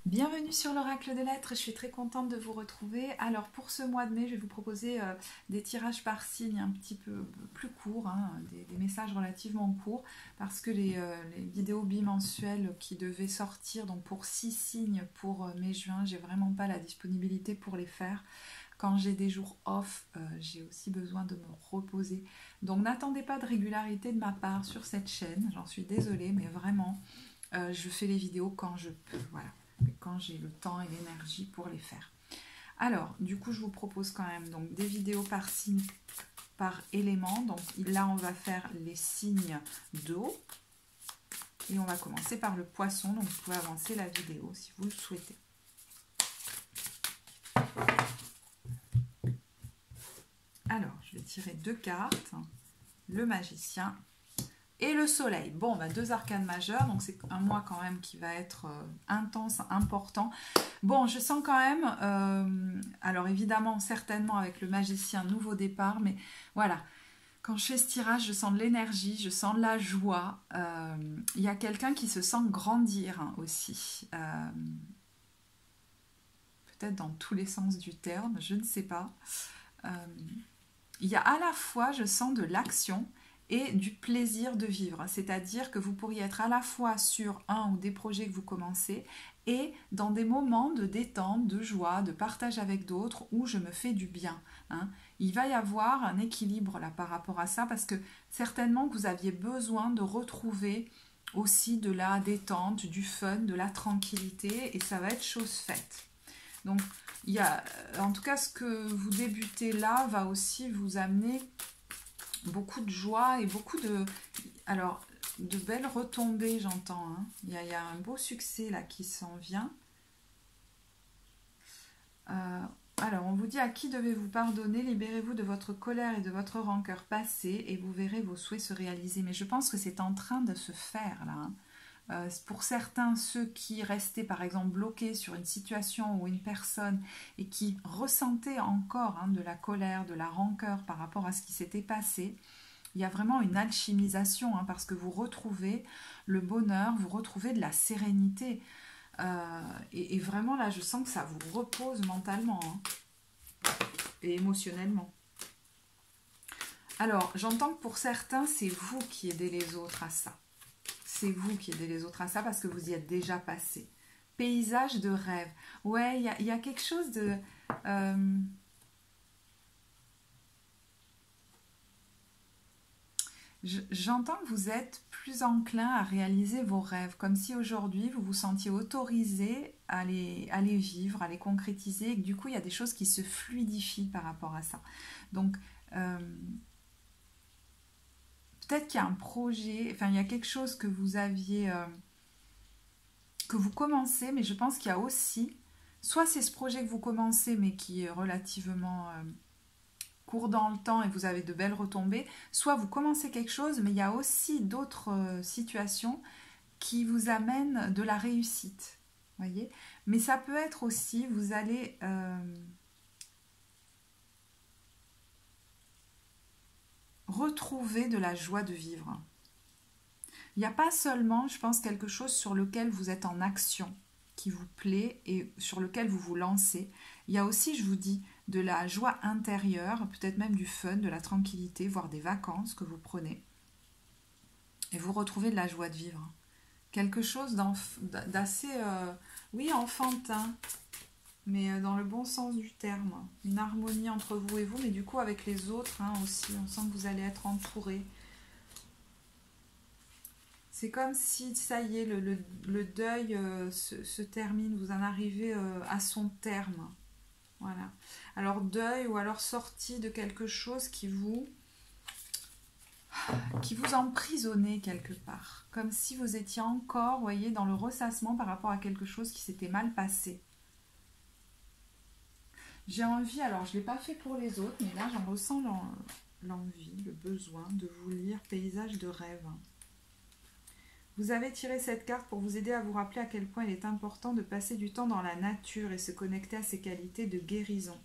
Bienvenue sur l'Oracle de Lettres, je suis très contente de vous retrouver. Alors pour ce mois de mai, je vais vous proposer des tirages par signe un petit peu plus courts, hein, des messages relativement courts, parce que les vidéos bimensuelles qui devaient sortir, donc pour 6 signes pour mai-juin, j'ai vraiment pas la disponibilité pour les faire. Quand j'ai des jours off, j'ai aussi besoin de me reposer. Donc n'attendez pas de régularité de ma part sur cette chaîne, j'en suis désolée, mais vraiment, je fais les vidéos quand je peux, voilà. Quand j'ai le temps et l'énergie pour les faire. Alors, du coup, je vous propose quand même donc, des vidéos par signe, par élément. Donc là, on va faire les signes d'eau. Et on va commencer par le poisson. Donc, vous pouvez avancer la vidéo si vous le souhaitez. Alors, je vais tirer 2 cartes. Le magicien et le soleil. Bon, bah, 2 arcanes majeures, donc c'est un mois quand même qui va être intense, important. Bon, je sens quand même, alors évidemment, certainement avec le magicien, nouveau départ, mais voilà, quand je fais ce tirage, je sens de l'énergie, je sens de la joie. Il y a quelqu'un qui se sent grandir hein, aussi. Peut-être dans tous les sens du terme, je ne sais pas. Il y a à la fois, je sens de l'action, et du plaisir de vivre. C'est-à-dire que vous pourriez être à la fois sur un ou des projets que vous commencez et dans des moments de détente, de joie, de partage avec d'autres où je me fais du bien. Hein. Il va y avoir un équilibre là par rapport à ça parce que certainement que vous aviez besoin de retrouver aussi de la détente, du fun, de la tranquillité et ça va être chose faite. Donc, il y a, en tout cas, ce que vous débutez là va aussi vous amener beaucoup de joie et beaucoup de... Alors, de belles retombées, j'entends. Hein. Il y a un beau succès là qui s'en vient. Alors, on vous dit à qui devez-vous pardonner, libérez-vous de votre colère et de votre rancœur passée et vous verrez vos souhaits se réaliser. Mais je pense que c'est en train de se faire là. Hein. Pour certains, ceux qui restaient par exemple bloqués sur une situation ou une personne et qui ressentaient encore hein, de la colère, de la rancœur par rapport à ce qui s'était passé, il y a vraiment une alchimisation hein, parce que vous retrouvez le bonheur, vous retrouvez de la sérénité. Et vraiment là, je sens que ça vous repose mentalement hein, et émotionnellement. Alors, j'entends que pour certains, c'est vous qui aidez les autres à ça. C'est vous qui aidez les autres à ça parce que vous y êtes déjà passé. Paysage de rêve. Ouais, il y a quelque chose de... J'entends que vous êtes plus enclin à réaliser vos rêves, comme si aujourd'hui vous vous sentiez autorisé à les vivre, à les concrétiser, et que du coup il y a des choses qui se fluidifient par rapport à ça. Donc peut-être qu'il y a un projet, enfin il y a quelque chose que vous aviez, que vous commencez, mais je pense qu'il y a aussi, soit c'est ce projet que vous commencez mais qui est relativement... court dans le temps et vous avez de belles retombées, soit vous commencez quelque chose, mais il y a aussi d'autres situations qui vous amènent de la réussite, voyez. Mais ça peut être aussi, vous allez retrouver de la joie de vivre. Il n'y a pas seulement, je pense, quelque chose sur lequel vous êtes en action, qui vous plaît et sur lequel vous vous lancez. Il y a aussi, je vous dis, de la joie intérieure, peut-être même du fun, de la tranquillité, voire des vacances que vous prenez. Et vous retrouvez de la joie de vivre. Quelque chose d'assez, oui, enfantin, mais dans le bon sens du terme. Une harmonie entre vous et vous, mais du coup avec les autres hein, aussi. On sent que vous allez être entouré. C'est comme si, ça y est, le deuil se termine, vous en arrivez à son terme. Voilà. Alors deuil ou alors sortie de quelque chose qui vous emprisonnait quelque part. Comme si vous étiez encore, vous voyez, dans le ressassement par rapport à quelque chose qui s'était mal passé. J'ai envie, alors je ne l'ai pas fait pour les autres, mais là j'en ressens l'envie, le besoin de vous lire Paysage de rêve. Vous avez tiré cette carte pour vous aider à vous rappeler à quel point il est important de passer du temps dans la nature et se connecter à ses qualités de guérison.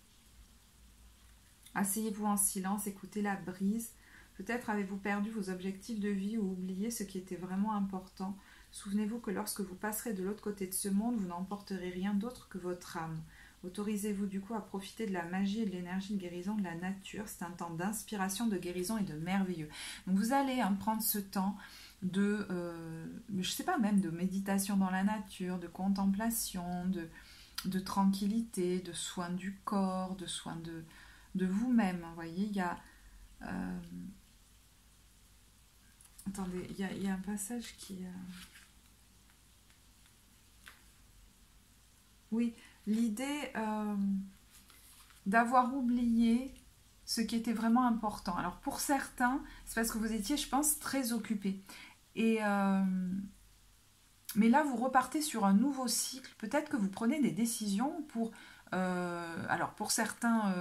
Asseyez-vous en silence, écoutez la brise. Peut-être avez-vous perdu vos objectifs de vie ou oublié ce qui était vraiment important. Souvenez-vous que lorsque vous passerez de l'autre côté de ce monde, vous n'emporterez rien d'autre que votre âme. Autorisez-vous du coup à profiter de la magie et de l'énergie de guérison de la nature. C'est un temps d'inspiration, de guérison et de merveilleux. Donc vous allez prendre ce temps de, je sais pas, même de méditation dans la nature, de contemplation, de tranquillité, de soin du corps, de soin de vous-même. Vous voyez, il y a... attendez, il y a un passage qui... Oui, l'idée d'avoir oublié ce qui était vraiment important. Alors pour certains, c'est parce que vous étiez, je pense, très occupés. Et... mais là, vous repartez sur un nouveau cycle. Peut-être que vous prenez des décisions pour... alors, pour certains,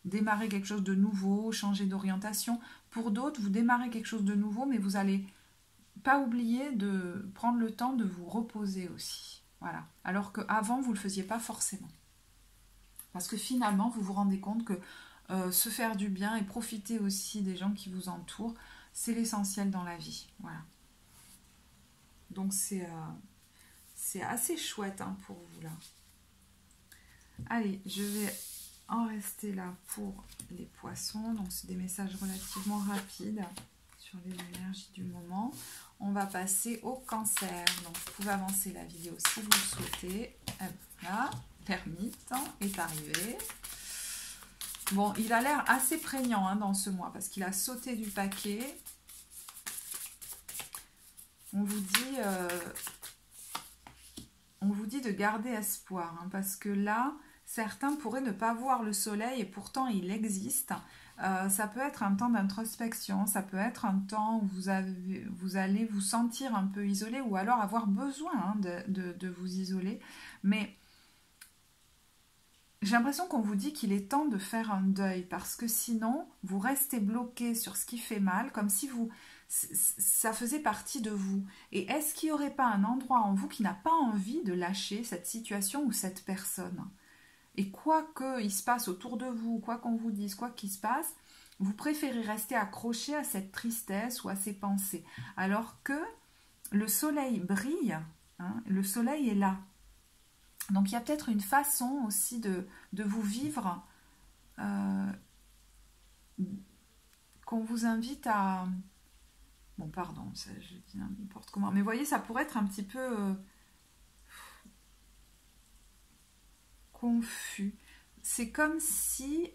démarrer quelque chose de nouveau, changer d'orientation. Pour d'autres, vous démarrez quelque chose de nouveau, mais vous n'allez pas oublier de prendre le temps de vous reposer aussi. Voilà. Alors qu'avant, vous ne le faisiez pas forcément. Parce que finalement, vous vous rendez compte que se faire du bien et profiter aussi des gens qui vous entourent, c'est l'essentiel dans la vie. Voilà. Donc c'est assez chouette pour vous là. Allez, je vais en rester là pour les poissons. Donc c'est des messages relativement rapides sur les énergies du moment. On va passer au cancer. Donc vous pouvez avancer la vidéo si vous le souhaitez. Là, l'ermite est arrivé. Bon, il a l'air assez prégnant dans ce mois parce qu'il a sauté du paquet. On vous dit de garder espoir, parce que là, certains pourraient ne pas voir le soleil et pourtant il existe. Ça peut être un temps d'introspection, ça peut être un temps où vous allez vous sentir un peu isolé ou alors avoir besoin de vous isoler. Mais j'ai l'impression qu'on vous dit qu'il est temps de faire un deuil parce que sinon, vous restez bloqué sur ce qui fait mal, comme si ça faisait partie de vous. Et est-ce qu'il n'y aurait pas un endroit en vous qui n'a pas envie de lâcher cette situation ou cette personne? Et quoi qu'il se passe autour de vous, quoi qu'on vous dise, quoi qu'il se passe, vous préférez rester accroché à cette tristesse ou à ces pensées. Alors que le soleil brille, le soleil est là. Donc il y a peut-être une façon aussi de vous vivre qu'on vous invite à... Bon, pardon, ça, je dis n'importe comment. Mais vous voyez, ça pourrait être un petit peu confus. C'est comme si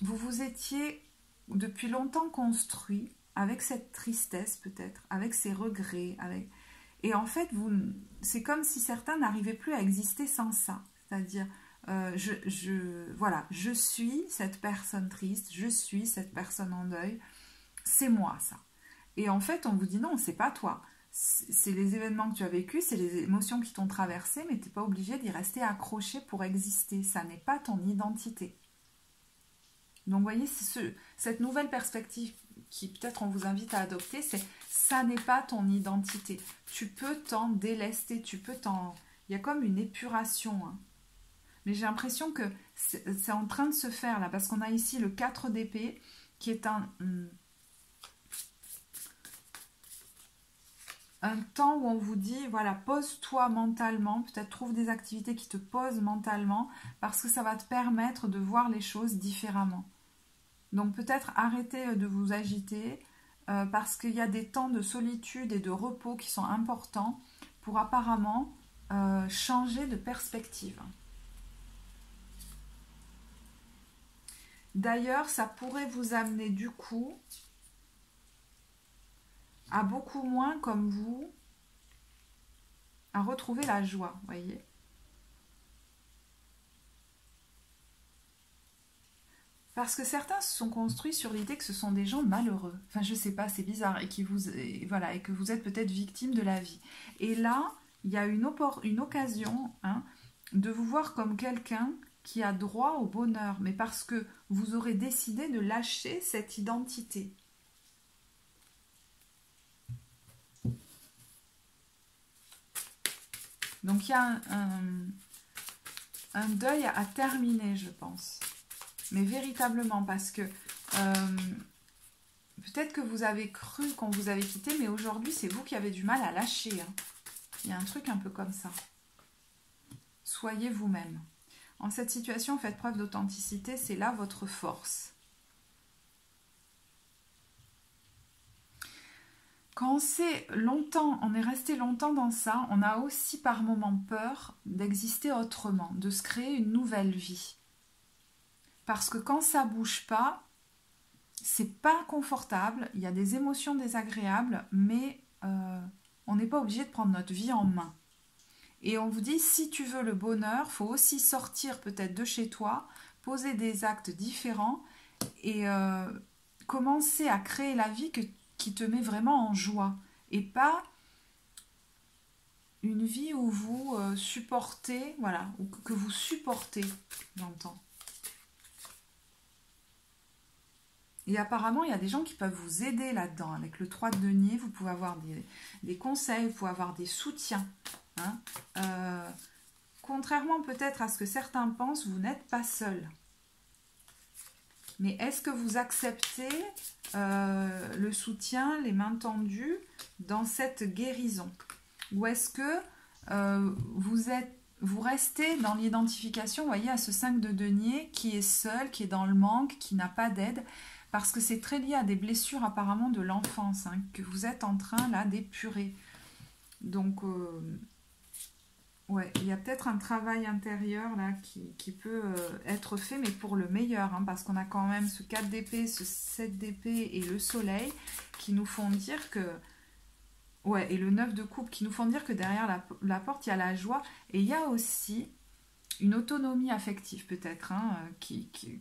vous vous étiez depuis longtemps construit avec cette tristesse peut-être, avec ces regrets, et en fait, c'est comme si certains n'arrivaient plus à exister sans ça. C'est-à-dire, voilà, je suis cette personne triste, je suis cette personne en deuil, c'est moi ça. Et en fait, on vous dit non, c'est pas toi. C'est les événements que tu as vécus, c'est les émotions qui t'ont traversé, mais tu n'es pas obligé d'y rester accroché pour exister. Ça n'est pas ton identité. Donc, vous voyez, cette nouvelle perspective qui peut-être on vous invite à adopter, c'est ça n'est pas ton identité. Tu peux t'en délester, il y a comme une épuration. Mais j'ai l'impression que c'est en train de se faire là, parce qu'on a ici le 4 d'épée qui est un temps où on vous dit, voilà, pose-toi mentalement, peut-être trouve des activités qui te posent mentalement, parce que ça va te permettre de voir les choses différemment. Donc peut-être arrêtez de vous agiter, parce qu'il y a des temps de solitude et de repos qui sont importants pour apparemment changer de perspective. D'ailleurs, ça pourrait vous amener du coup à beaucoup moins comme vous, à retrouver la joie, voyez. Parce que certains se sont construits sur l'idée que ce sont des gens malheureux. Enfin, je sais pas, c'est bizarre. Et que vous êtes peut-être victime de la vie. Et là, il y a une occasion de vous voir comme quelqu'un qui a droit au bonheur. Mais parce que vous aurez décidé de lâcher cette identité. Donc, il y a un deuil à terminer, je pense. Mais véritablement, parce que peut-être que vous avez cru qu'on vous avait quitté, mais aujourd'hui, c'est vous qui avez du mal à lâcher. Hein. Il y a un truc un peu comme ça. Soyez vous-même. En cette situation, faites preuve d'authenticité, c'est là votre force. Quand on est resté longtemps dans ça, on a aussi par moments peur d'exister autrement, de se créer une nouvelle vie. Parce que quand ça bouge pas, c'est pas confortable, il y a des émotions désagréables, mais on n'est pas obligé de prendre notre vie en main. Et on vous dit, si tu veux le bonheur, faut aussi sortir peut-être de chez toi, poser des actes différents et commencer à créer la vie qui te met vraiment en joie. Et pas une vie où vous supportez, voilà, ou que vous supportez, j'entends. Et apparemment, il y a des gens qui peuvent vous aider là-dedans. Avec le 3 de denier, vous pouvez avoir des conseils, vous pouvez avoir des soutiens. Hein. Contrairement peut-être à ce que certains pensent, vous n'êtes pas seul. Mais est-ce que vous acceptez le soutien, les mains tendues dans cette guérison? Ou est-ce que vous restez dans l'identification, vous voyez, à ce 5 de denier qui est seul, qui est dans le manque, qui n'a pas d'aide? Parce que c'est très lié à des blessures apparemment de l'enfance, hein, que vous êtes en train là d'épurer. Donc, ouais, il y a peut-être un travail intérieur là qui peut être fait, mais pour le meilleur, hein, parce qu'on a quand même ce 4 d'épée, ce 7 d'épée et le soleil qui nous font dire que... Ouais, et le 9 de coupe qui nous font dire que derrière la porte, il y a la joie. Et il y a aussi une autonomie affective peut-être, hein,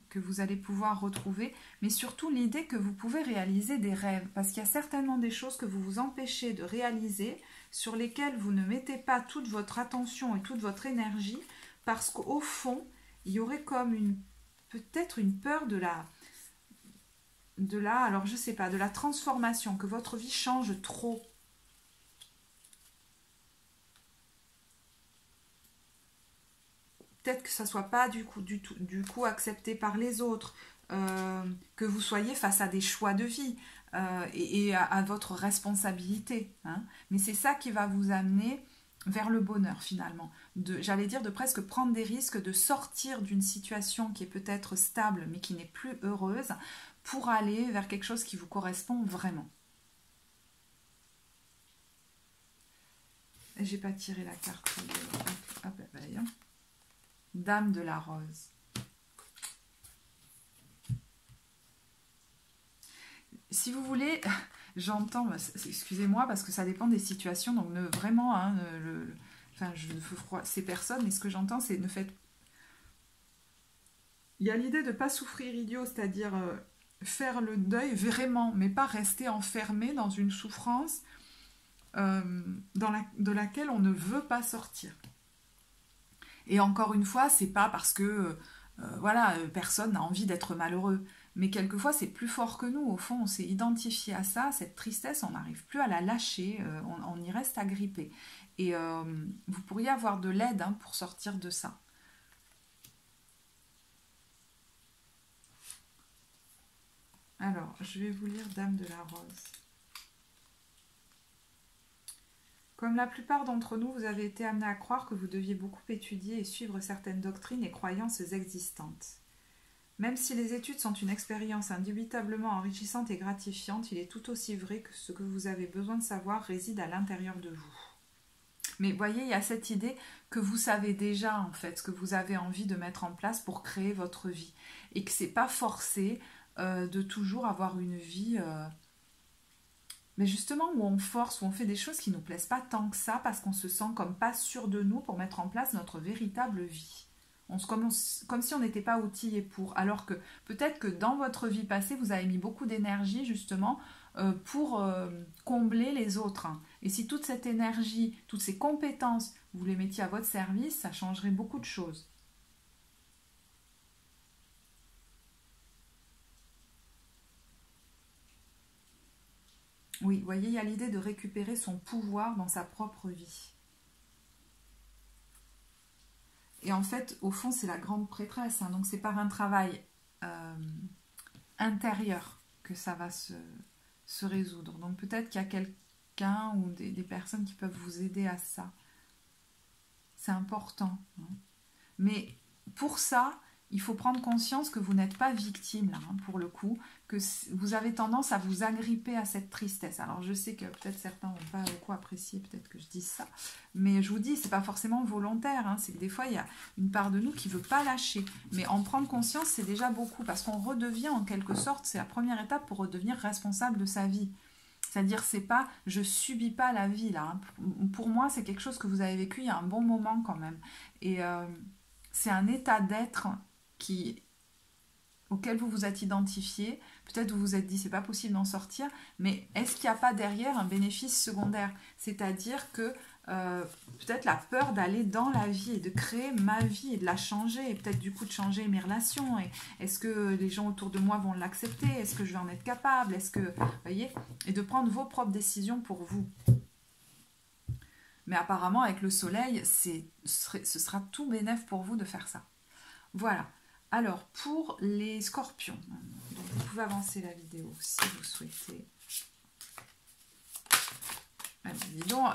que vous allez pouvoir retrouver, mais surtout l'idée que vous pouvez réaliser des rêves, parce qu'il y a certainement des choses que vous vous empêchez de réaliser, sur lesquelles vous ne mettez pas toute votre attention et toute votre énergie, parce qu'au fond, il y aurait comme peut-être une peur de alors je sais pas, de la transformation, que votre vie change trop. Peut-être que ça ne soit pas du coup accepté par les autres, que vous soyez face à des choix de vie et à votre responsabilité. Hein. Mais c'est ça qui va vous amener vers le bonheur finalement. J'allais dire de presque prendre des risques, de sortir d'une situation qui est peut-être stable mais qui n'est plus heureuse pour aller vers quelque chose qui vous correspond vraiment. J'ai pas tiré la carte. Dame de la rose. Si vous voulez, j'entends, excusez-moi parce que ça dépend des situations, donc vraiment, hein, enfin, je ne froid ces personnes, mais ce que j'entends, c'est ne faites. Il y a l'idée de ne pas souffrir idiot, c'est-à-dire faire le deuil vraiment, mais pas rester enfermé dans une souffrance de laquelle on ne veut pas sortir. Et encore une fois, c'est pas parce que personne n'a envie d'être malheureux. Mais quelquefois, c'est plus fort que nous. Au fond, on s'est identifié à ça, cette tristesse, on n'arrive plus à la lâcher, on y reste agrippé. Et vous pourriez avoir de l'aide pour sortir de ça. Alors, je vais vous lire Dame de la Rose. Comme la plupart d'entre nous, vous avez été amenés à croire que vous deviez beaucoup étudier et suivre certaines doctrines et croyances existantes. Même si les études sont une expérience indubitablement enrichissante et gratifiante, il est tout aussi vrai que ce que vous avez besoin de savoir réside à l'intérieur de vous. Mais voyez, il y a cette idée que vous savez déjà en fait ce que vous avez envie de mettre en place pour créer votre vie. Et que c'est pas forcé de toujours avoir une vie... mais justement où on force, où on fait des choses qui ne nous plaisent pas tant que ça parce qu'on se sent comme pas sûr de nous pour mettre en place notre véritable vie. Comme si on n'était pas outillé pour. Alors que peut-être que dans votre vie passée, vous avez mis beaucoup d'énergie justement pour combler les autres. Et si toute cette énergie, toutes ces compétences, vous les mettiez à votre service, ça changerait beaucoup de choses. Oui, vous voyez, il y a l'idée de récupérer son pouvoir dans sa propre vie. Et en fait, au fond, c'est la grande prêtresse. Donc, c'est par un travail intérieur. que ça va se résoudre. Donc peut-être qu'il y a quelqu'un ou des personnes qui peuvent vous aider à ça. C'est important. Hein. Mais pour ça, il faut prendre conscience que vous n'êtes pas victime, là, hein, pour le coup, que vous avez tendance à vous agripper à cette tristesse. Alors, je sais que peut-être certains n'ont pas beaucoup apprécié, peut-être que je dise ça, mais je vous dis, c'est pas forcément volontaire, hein, c'est que des fois, il y a une part de nous qui ne veut pas lâcher. Mais en prendre conscience, c'est déjà beaucoup, parce qu'on redevient, en quelque sorte, c'est la première étape pour redevenir responsable de sa vie. C'est-à-dire, c'est pas, je subis pas la vie, là. Hein. Pour moi, c'est quelque chose que vous avez vécu il y a un bon moment, quand même. Et c'est un état d'être auquel vous vous êtes identifié. Peut-être vous vous êtes dit c'est pas possible d'en sortir, mais est-ce qu'il n'y a pas derrière un bénéfice secondaire? C'est-à-dire que peut-être la peur d'aller dans la vie et de créer ma vie et de la changer, et peut-être du coup de changer mes relations, et est-ce que les gens autour de moi vont l'accepter? Est-ce que je vais en être capable? Est-ce que, vous voyez, et de prendre vos propres décisions pour vous. Mais apparemment avec le soleil, ce sera tout bénef pour vous de faire ça. Voilà. Alors, pour les scorpions, donc vous pouvez avancer la vidéo si vous souhaitez. Allez, dis donc,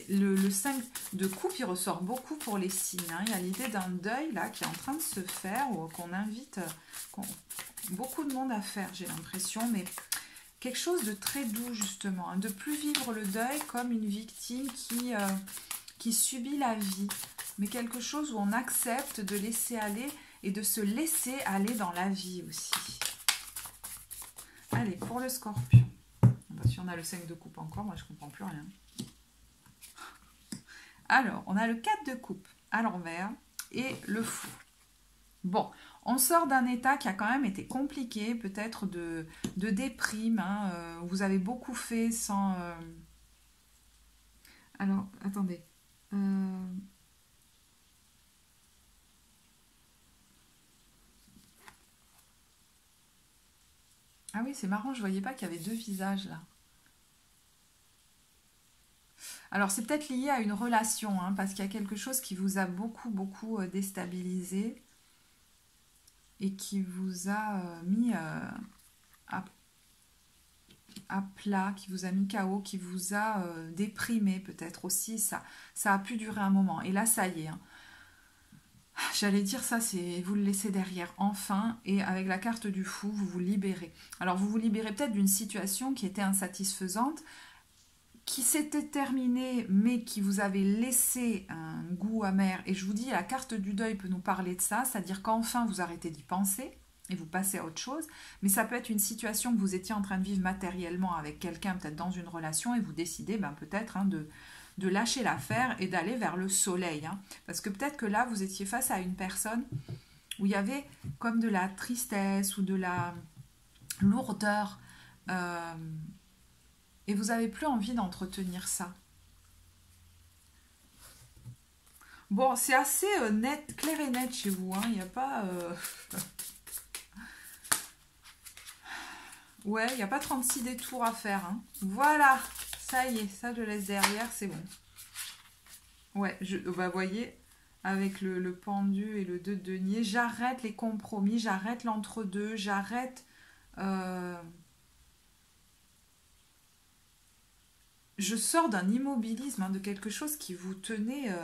le 5 de coupe, il ressort beaucoup pour les signes. Hein. Il y a l'idée d'un deuil là qui est en train de se faire, ou qu'on invite beaucoup de monde à faire, j'ai l'impression, mais quelque chose de très doux justement, hein, de plus vivre le deuil comme une victime qui subit la vie, mais quelque chose où on accepte de laisser aller et de se laisser aller dans la vie aussi. Allez, pour le scorpion. Bah, si on a le 5 de coupe encore, moi je ne comprends plus rien. Alors, on a le 4 de coupe à l'envers et le fou. Bon, on sort d'un état qui a quand même été compliqué, peut-être de déprime. Hein, vous avez beaucoup fait sans... Alors, attendez. Ah oui, c'est marrant, je voyais pas qu'il y avait deux visages là. Alors c'est peut-être lié à une relation, hein, parce qu'il y a quelque chose qui vous a beaucoup déstabilisé et qui vous a mis à plat, qui vous a mis KO, qui vous a déprimé peut-être aussi. Ça a pu durer un moment. Et là, ça y est. Hein. J'allais dire ça, c'est vous le laissez derrière enfin, et avec la carte du fou, vous vous libérez. Alors vous vous libérez peut-être d'une situation qui était insatisfaisante, qui s'était terminée, mais qui vous avait laissé un goût amer. Et je vous dis, la carte du deuil peut nous parler de ça, c'est-à-dire qu'enfin vous arrêtez d'y penser, et vous passez à autre chose, mais ça peut être une situation que vous étiez en train de vivre matériellement avec quelqu'un, peut-être dans une relation, et vous décidez peut-être hein, de lâcher l'affaire et d'aller vers le soleil. Hein. Parce que peut-être que là, vous étiez face à une personne où il y avait comme de la tristesse ou de la lourdeur, et vous n'avez plus envie d'entretenir ça. Bon, c'est assez net, clair et net chez vous. Hein. Il n'y a pas... Ouais, il n'y a pas 36 détours à faire. Hein. Voilà, ça y est, ça je laisse derrière, c'est bon. Ouais, voyez, avec le pendu et le 2 de denier, j'arrête les compromis, j'arrête l'entre-deux, j'arrête... Je sors d'un immobilisme, hein, de quelque chose qui vous tenait...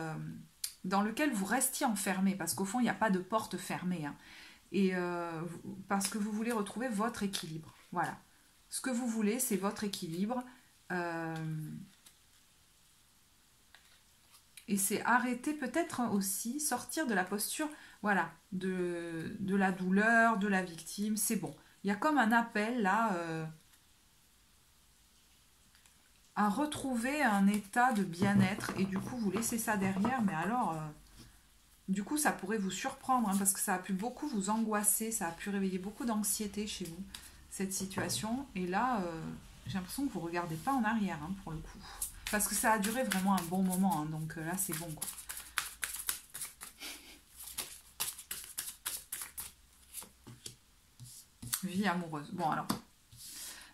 dans lequel vous restiez enfermé, parce qu'au fond, il n'y a pas de porte fermée. Hein. Et parce que vous voulez retrouver votre équilibre. Voilà. Ce que vous voulez, c'est votre équilibre. Et c'est arrêter peut-être aussi, sortir de la posture, voilà, de la douleur, de la victime. C'est bon. Il y a comme un appel là à retrouver un état de bien-être. Et du coup, vous laissez ça derrière. Mais alors... du coup, ça pourrait vous surprendre, hein, parce que ça a pu beaucoup vous angoisser, ça a pu réveiller beaucoup d'anxiété chez vous, cette situation. Et là, j'ai l'impression que vous ne regardez pas en arrière, hein, pour le coup. Parce que ça a duré vraiment un bon moment, hein, donc là, c'est bon, quoi. Vie amoureuse. Bon, alors...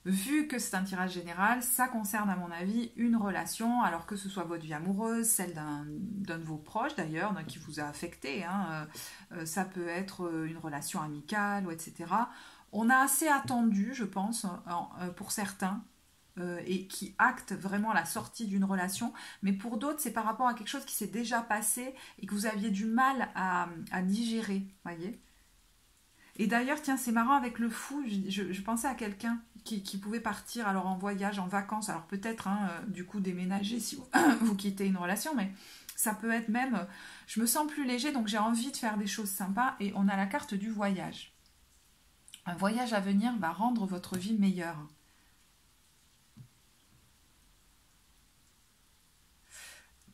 Vu que c'est un tirage général, ça concerne à mon avis une relation, alors que ce soit votre vie amoureuse, celle d'un de vos proches d'ailleurs, qui vous a affecté, hein, ça peut être une relation amicale, ou etc. On a assez attendu, je pense, pour certains, et qui actent vraiment la sortie d'une relation, mais pour d'autres, c'est par rapport à quelque chose qui s'est déjà passé et que vous aviez du mal à digérer, voyez. Et d'ailleurs, tiens, c'est marrant avec le fou, je pensais à quelqu'un qui pouvait partir alors en voyage, en vacances, alors peut-être hein, du coup déménager si vous, vous quittez une relation, mais ça peut être même, je me sens plus léger, donc j'ai envie de faire des choses sympas, et on a la carte du voyage. Un voyage à venir va rendre votre vie meilleure.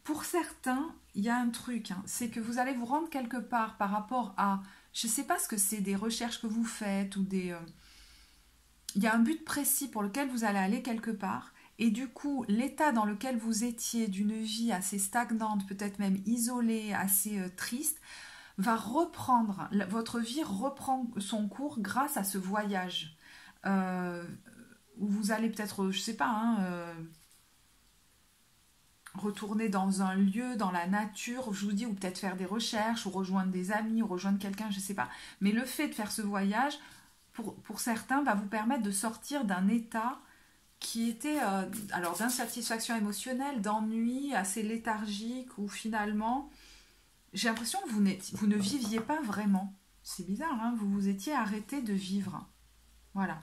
Pour certains, il y a un truc, hein, c'est que vous allez vous rendre quelque part par rapport à, je ne sais pas ce que c'est, des recherches que vous faites ou des... il y a un but précis pour lequel vous allez aller quelque part. Et du coup, l'état dans lequel vous étiez d'une vie assez stagnante, peut-être même isolée, assez triste, va reprendre, votre vie reprend son cours grâce à ce voyage. Où vous allez peut-être, je ne sais pas, hein, retourner dans un lieu, dans la nature, je vous dis, ou peut-être faire des recherches, ou rejoindre des amis, ou rejoindre quelqu'un, je ne sais pas. Mais le fait de faire ce voyage, pour certains, va vous permettre de sortir d'un état qui était alors d'insatisfaction émotionnelle, d'ennui, assez léthargique, où finalement, j'ai l'impression que vous ne viviez pas vraiment. C'est bizarre, hein, vous vous étiez arrêté de vivre. Voilà.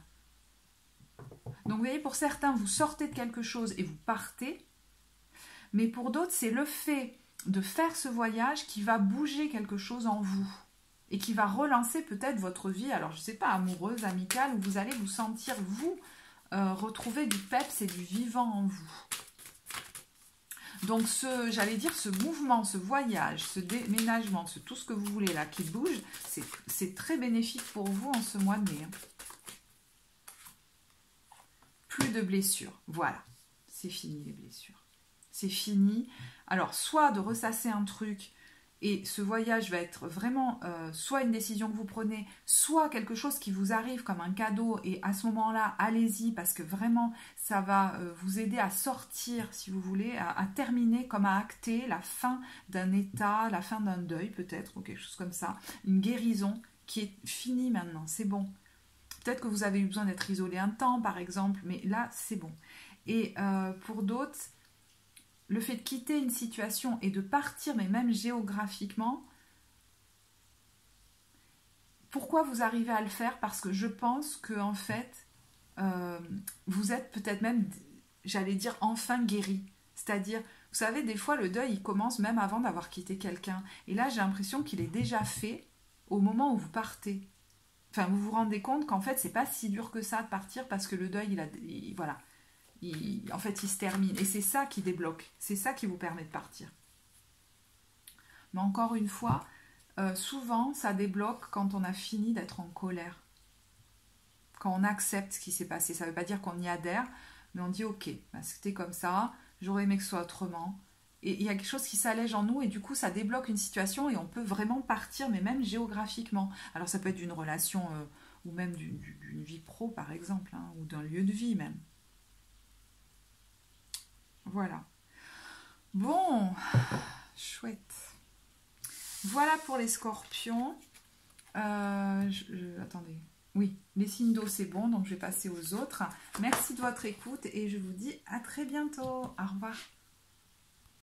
Donc vous voyez, pour certains, vous sortez de quelque chose et vous partez, mais pour d'autres, c'est le fait de faire ce voyage qui va bouger quelque chose en vous et qui va relancer peut-être votre vie, alors je ne sais pas, amoureuse, amicale, où vous allez vous sentir, vous, retrouver du peps et du vivant en vous. Donc j'allais dire, ce mouvement, ce voyage, ce déménagement, tout ce que vous voulez là qui bouge, c'est très bénéfique pour vous en ce mois de mai. Hein. Plus de blessures, voilà, c'est fini les blessures. C'est fini. Alors, soit de ressasser un truc, et ce voyage va être vraiment soit une décision que vous prenez, soit quelque chose qui vous arrive comme un cadeau, et à ce moment-là, allez-y, parce que vraiment, ça va vous aider à sortir, si vous voulez, à terminer, comme à acter la fin d'un état, la fin d'un deuil peut-être, ou quelque chose comme ça, une guérison qui est finie maintenant, c'est bon. Peut-être que vous avez eu besoin d'être isolé un temps, par exemple, mais là, c'est bon. Et pour d'autres, le fait de quitter une situation et de partir, mais même géographiquement, pourquoi vous arrivez à le faire? Parce que je pense que en fait, vous êtes peut-être même, j'allais dire, enfin guéri. C'est-à-dire, vous savez, des fois, le deuil, il commence même avant d'avoir quitté quelqu'un. Et là, j'ai l'impression qu'il est déjà fait au moment où vous partez. Enfin, vous vous rendez compte qu'en fait, c'est pas si dur que ça de partir parce que le deuil, voilà. En fait, il se termine. Et c'est ça qui débloque. C'est ça qui vous permet de partir. Mais encore une fois, souvent, ça débloque quand on a fini d'être en colère. Quand on accepte ce qui s'est passé. Ça ne veut pas dire qu'on y adhère, mais on dit « Ok, bah, c'était comme ça, j'aurais aimé que ce soit autrement. » Et il y a quelque chose qui s'allège en nous et du coup, ça débloque une situation et on peut vraiment partir, mais même géographiquement. Alors, ça peut être d'une relation ou même d'une vie pro, par exemple, hein, ou d'un lieu de vie même. Voilà. Bon, chouette. Voilà pour les scorpions. Attendez. Oui, les signes d'eau, c'est bon, donc je vais passer aux autres. Merci de votre écoute et je vous dis à très bientôt. Au revoir.